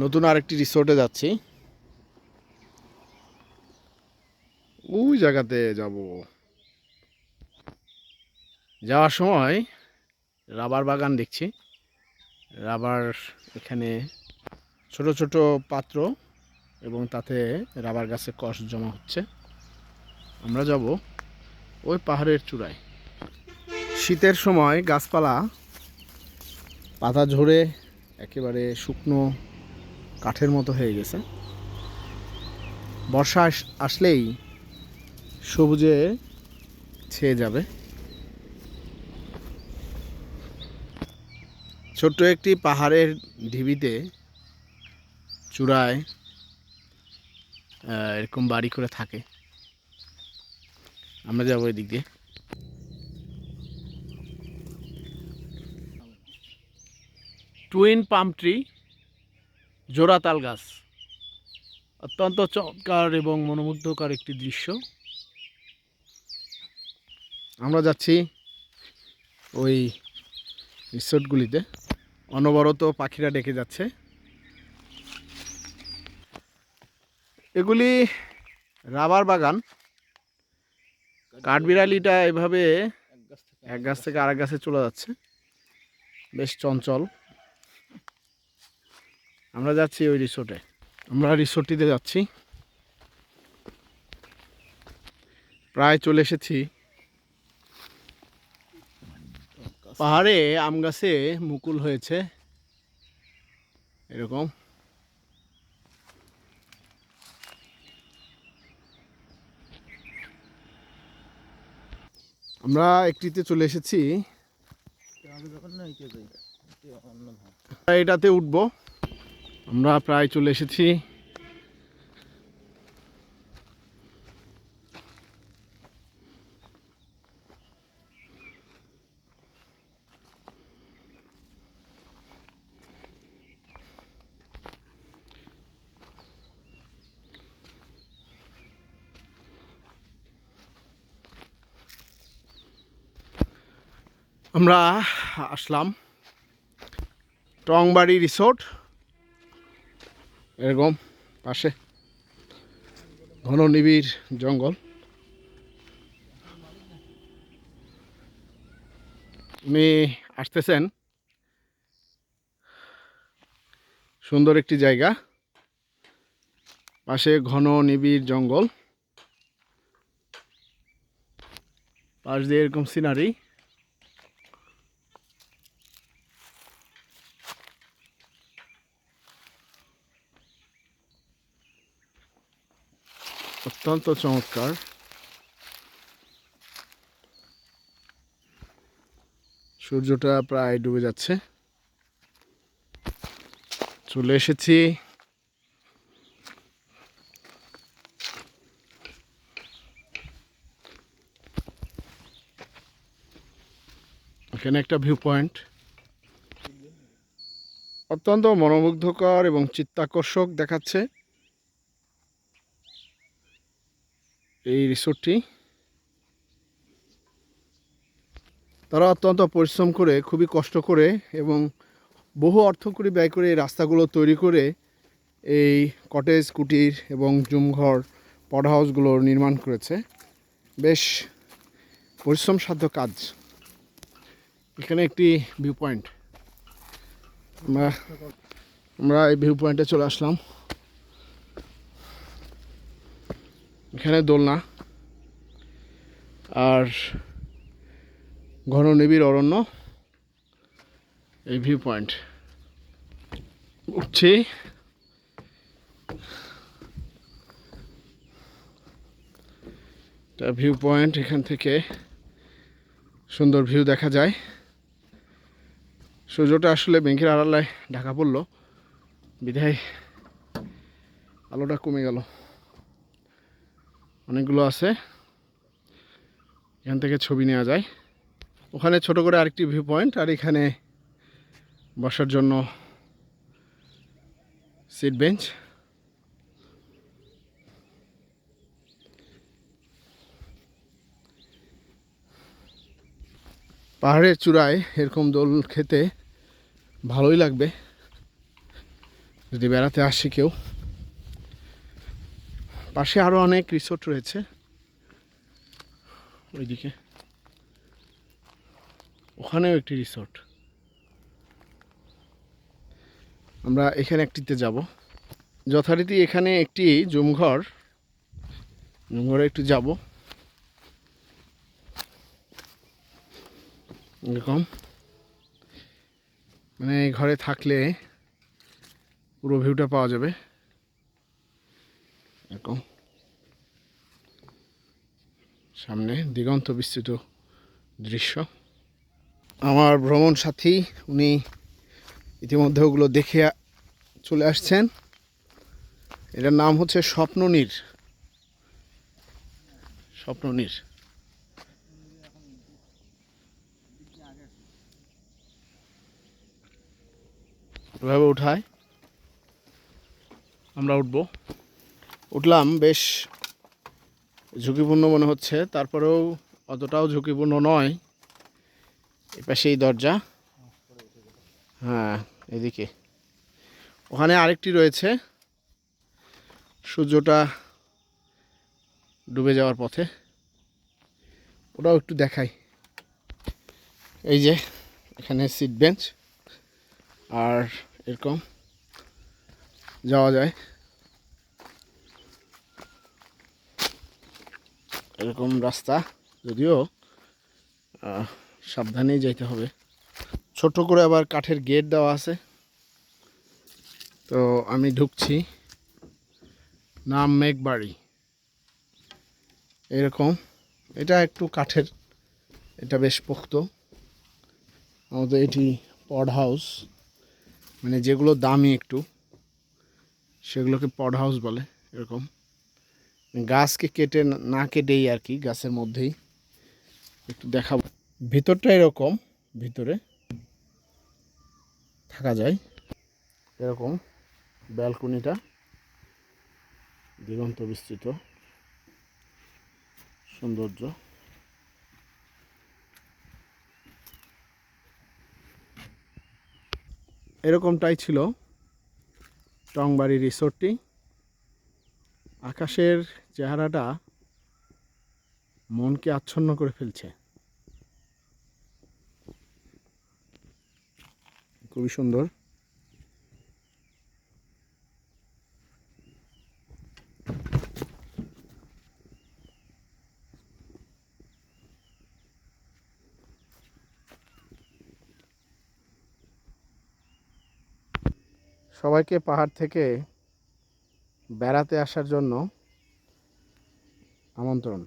নতুন আরেকটি রিসোর্টে যাচ্ছি। ওই জায়গাতে যাব। যাওয়ার সময় রাবার বাগান দেখছি। রাবার এখানে ছোট ছোট পাত্র এবং তাতে রাবার গাছের কষ জমা হচ্ছে। আমরা যাব ওই পাহাড়ের চূড়ায়। শীতের সময় গাছপালা পাতা ঝরে একেবারে শুকনো কাঠের মতো হয়ে গেছে। বর্ষা আসলেই সবুজে ছেয়ে যাবে। ছোট্ট একটি পাহাড়ের ঢিবিতে চূড়ায় এরকম বাড়ি করে থাকে। আমরা যাবো এদিক দিয়ে। টুইন পাম ট্রি, জোড়া তাল গাছ, অত্যন্ত চমৎকার এবং মনোমুগ্ধকর একটি দৃশ্য। আমরা যাচ্ছি ওই রিসোর্টগুলিতে। অনবরত পাখিরা ডেকে যাচ্ছে। এগুলি রাবার বাগান। কাঠবিড়ালিটা এভাবে এক গাছ থেকে আরেক গাছে চলে যাচ্ছে, বেশ চঞ্চল। আমরা যাচ্ছি ওই রিসোর্টে। আমরা রিসোর্টটিতে যাচ্ছি, প্রায় চলে এসেছি। পাহাড়ে আম গাছে মুকুল হয়েছে এরকম। আমরা একটিতে চলে এসেছি, এটাতে উঠবো। আমরা প্রায় চলে এসেছি। আমরা আসলাম টংবাড়ি রিসোর্ট। এরকম পাশে ঘন নিবিড় জঙ্গল। উনি আসতেছেন, সুন্দর একটি জায়গা, পাশে ঘন নিবিড় জঙ্গল, পাশ দিয়ে এরকম সিনারি। অত্যন্ত চমৎকার। সূর্যটা প্রায় ডুবে যাচ্ছে। চলে এসেছি এখানে একটা ভিউ পয়েন্ট, অত্যন্ত মনোমুগ্ধকর এবং চিত্তাকর্ষক দেখাচ্ছে এই রিসোর্টটি। তারা অত্যন্ত পরিশ্রম করে, খুবই কষ্ট করে এবং বহু অর্থকরী ব্যয় করে এই রাস্তাগুলো তৈরি করে এই কটেজ, কুটির এবং জুমঘর, পড হাউসগুলো নির্মাণ করেছে। বেশ পরিশ্রমসাধ্য কাজ। এখানে একটি ভিউ পয়েন্ট। আমরা এই ভিউ পয়েন্টে চলে আসলাম। এখানে দোলনা আর ঘন নিবিড় অরণ্য। এই ভিউ পয়েন্ট উঠছি। ভিউ পয়েন্ট, এখান থেকে সুন্দর ভিউ দেখা যায়। সূর্যটা আসলে মেঘের আড়ালায় ঢাকা পড়লো, বিধায় আলোটা কমে গেল। অনেকগুলো আছে, এখান থেকে ছবি নেওয়া যায়। ওখানে ছোট করে আরেকটি ভিউ পয়েন্ট, আর এখানে বসার জন্য সিট বেঞ্চ। পাহাড়ের চূড়ায় এরকম দোল খেতে ভালোই লাগবে। যদি বেড়াতে আসে কেউ। পাশে আরও অনেক রিসোর্ট রয়েছে ওইদিকে, ওখানেও একটি রিসোর্ট। আমরা এখানে একটিতে যাব। যথারীতি এখানে একটি জুমঘর, জুমঘরে একটু যাব। এরকম মানে এই ঘরে থাকলে পুরো ভিউটা পাওয়া যাবে। এরকম সামনে দিগন্ত বিস্তৃত দৃশ্য। আমার ভ্রমণ সাথী উনি ইতিমধ্যে ওগুলো দেখে চলে আসছেন। এটার নাম হচ্ছে স্বপ্ননীর। স্বপ্ননীর এভাবে উঠায়, আমরা উঠবো। উঠলাম, বেশ ঝুঁকিপূর্ণ মনে হচ্ছে, তারপরেও অতটাও ঝুঁকিপূর্ণ নয়। এপাশেই দরজা, হ্যাঁ এদিকে। ওখানে আরেকটি রয়েছে, সূর্যটা ডুবে যাওয়ার পথে, ওটাও একটু দেখাই। এই যে এখানে সিট বেঞ্চ, আর এরকম যাওয়া যায়। এরকম রাস্তা, যদিও সাবধানেই যাইতে হবে। ছোট করে আবার কাঠের গেট দেওয়া আছে। তো আমি ঢুকছি। নাম মেঘবাড়ি, এরকম। এটা একটু কাঠের, এটা বেশ পোক্ত। আমাদের এটি পড হাউস, মানে যেগুলো দামি একটু সেগুলোকে পড হাউস বলে। এরকম গাছকে কেটে না কেটেই আর কি, গাছের মধ্যেই। একটু দেখাবো ভিতরটা, এরকম ভিতরে থাকা যায়। এরকম ব্যালকনিটা দিগন্ত বিস্তৃত সৌন্দর্য। এরকমটাই ছিল টংবাড়ি রিসোর্টটি। আকাশের চেহারাটা মনকে আচ্ছন্ন করে ফেলছে, খুবই সুন্দর। সবাইকে পাহাড় থেকে বেড়াতে আসার জন্য আমন্ত্রণ।